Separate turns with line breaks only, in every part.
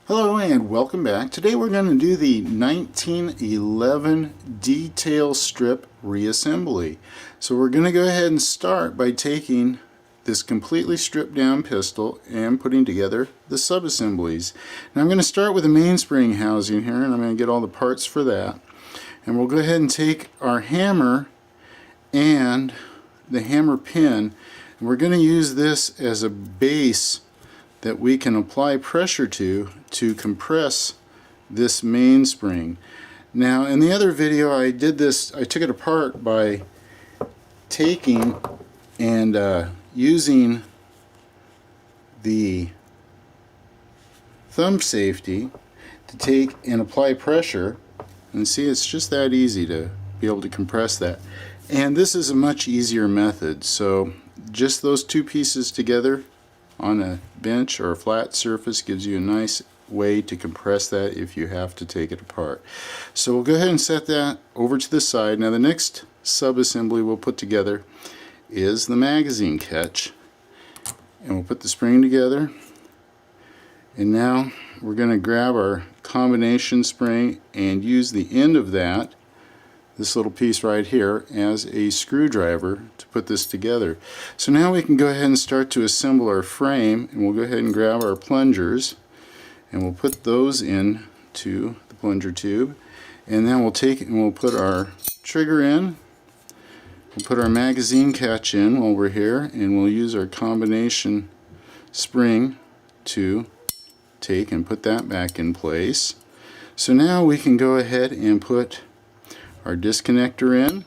Hello and welcome back. Today we're going to do the 1911 detail strip reassembly. So we're going to go ahead and start by taking this completely stripped down pistol and putting together the sub-assemblies. Now I'm going to start with the mainspring housing here, and I'm going to get all the parts for that. And we'll go ahead and take our hammer and the hammer pin, and we're going to use this as a base that we can apply pressure to compress this mainspring. Now in the other video I did this, I took it apart by taking and using the thumb safety to take and apply pressure, and see, it's just that easy to be able to compress that. And this is a much easier method, so just those two pieces together on a bench or a flat surface gives you a nice way to compress that if you have to take it apart. So we'll go ahead and set that over to the side. Now the next sub-assembly we'll put together is the magazine catch, and we'll put the spring together, and now we're going to grab our combination spring and use the end of that, this little piece right here, as a screwdriver to put this together. So now we can go ahead and start to assemble our frame, and we'll go ahead and grab our plungers and we'll put those in to the plunger tube, and then we'll take it and we'll put our trigger in, we'll put our magazine catch in while we're here, and we'll use our combination spring to take and put that back in place. So now we can go ahead and put our disconnector in,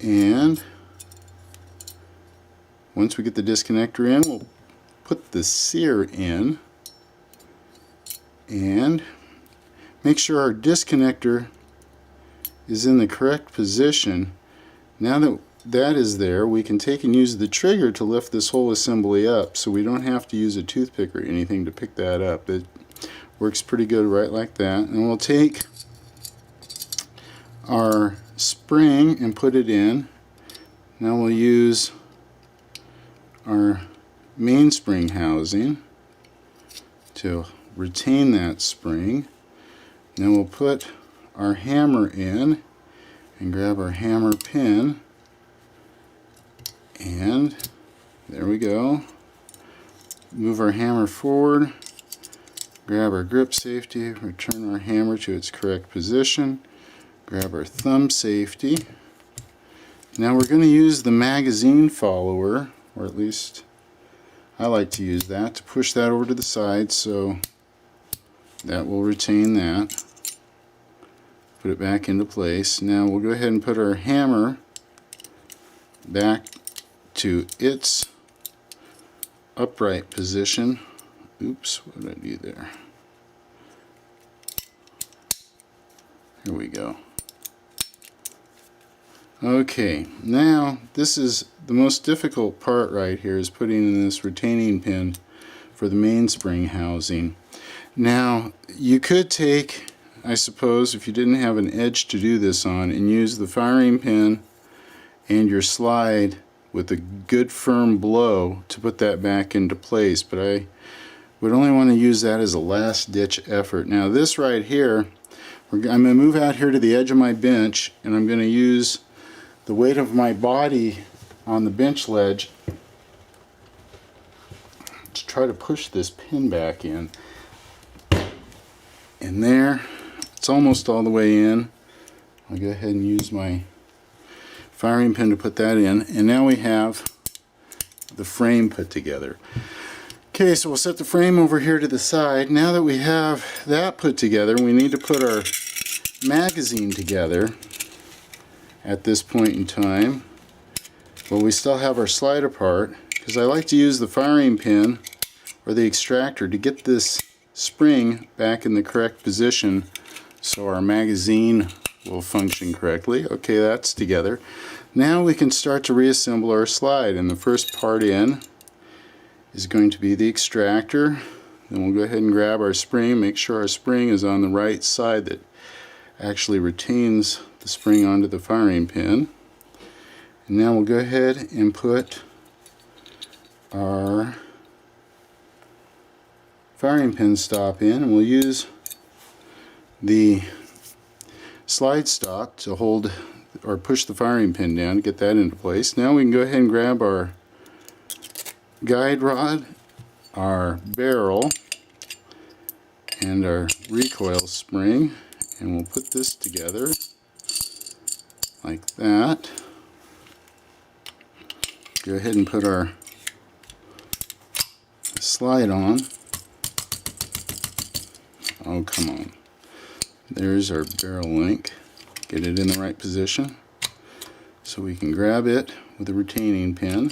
and once we get the disconnector in, we'll put the sear in and make sure our disconnector is in the correct position. Now that that is there, we can take and use the trigger to lift this whole assembly up, so we don't have to use a toothpick or anything to pick that up. It works pretty good right like that. And we'll take our spring and put it in. Now we'll use our mainspring housing to retain that spring. Then we'll put our hammer in and grab our hammer pin, and there we go. Move our hammer forward, grab our grip safety, return our hammer to its correct position, grab our thumb safety. Now we're going to use the magazine follower, or at least I like to use that, to push that over to the side, so that will retain that. Put it back into place. Now we'll go ahead and put our hammer back to its upright position. Oops, what did I do there? Here we go. Okay, now this is the most difficult part right here, is putting in this retaining pin for the mainspring housing. Now you could take, I suppose, if you didn't have an edge to do this on, and use the firing pin and your slide with a good firm blow to put that back into place, but I would only want to use that as a last ditch effort. Now this right here, I'm going to move out here to the edge of my bench, and I'm going to use the weight of my body on the bench ledge to try to push this pin back in. And there, it's almost all the way in. I'll go ahead and use my firing pin to put that in, and now we have the frame put together. Okay, so we'll set the frame over here to the side. Now that we have that put together, we need to put our magazine together at this point in time. Well, we still have our slider part, because I like to use the firing pin or the extractor to get this spring back in the correct position so our magazine will function correctly. Okay, that's together. Now we can start to reassemble our slide, and the first part in is going to be the extractor. Then we'll go ahead and grab our spring, make sure our spring is on the right side that actually retains the spring onto the firing pin. And now we'll go ahead and put our firing pin stop in, and we'll use the slide stock to hold or push the firing pin down to get that into place. Now we can go ahead and grab our guide rod, our barrel, and our recoil spring, and we'll put this together like that. Go ahead and put our slide on. Oh, come on. There's our barrel link. Get it in the right position so we can grab it with a retaining pin.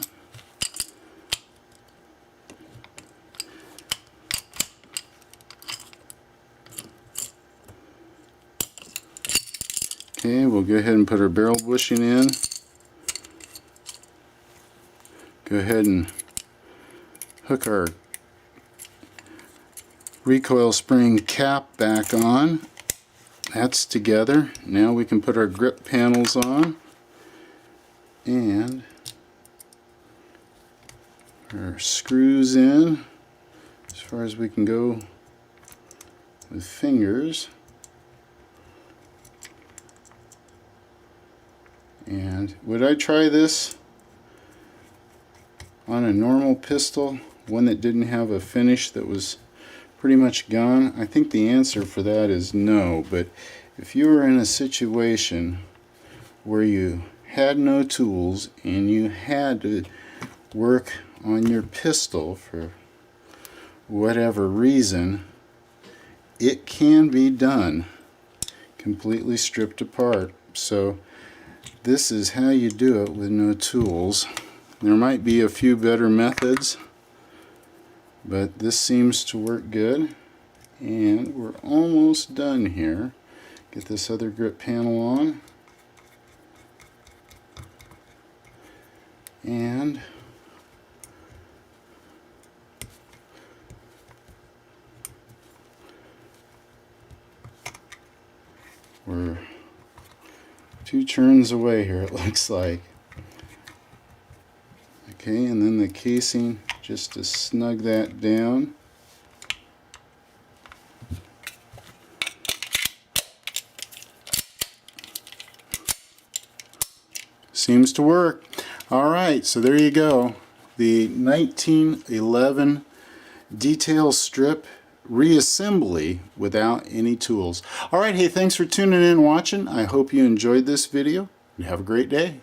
Okay, we'll go ahead and put our barrel bushing in. Go ahead and hook our recoil spring cap back on. That's together. Now we can put our grip panels on and our screws in as far as we can go with fingers. And would I try this on a normal pistol, one that didn't have a finish that was pretty much gone? I think the answer for that is no. But if you were in a situation where you had no tools and you had to work on your pistol for whatever reason, it can be done completely stripped apart. So this is how you do it with no tools. There might be a few better methods, but this seems to work good, and we're almost done here. Get this other grip panel on, and we're 2 turns away here, it looks like. Okay, and then the casing, just to snug that down. Seems to work. Alright, so there you go. The 1911 detail strip reassembly without any tools. Alright, hey, thanks for tuning in and watching. I hope you enjoyed this video, and have a great day.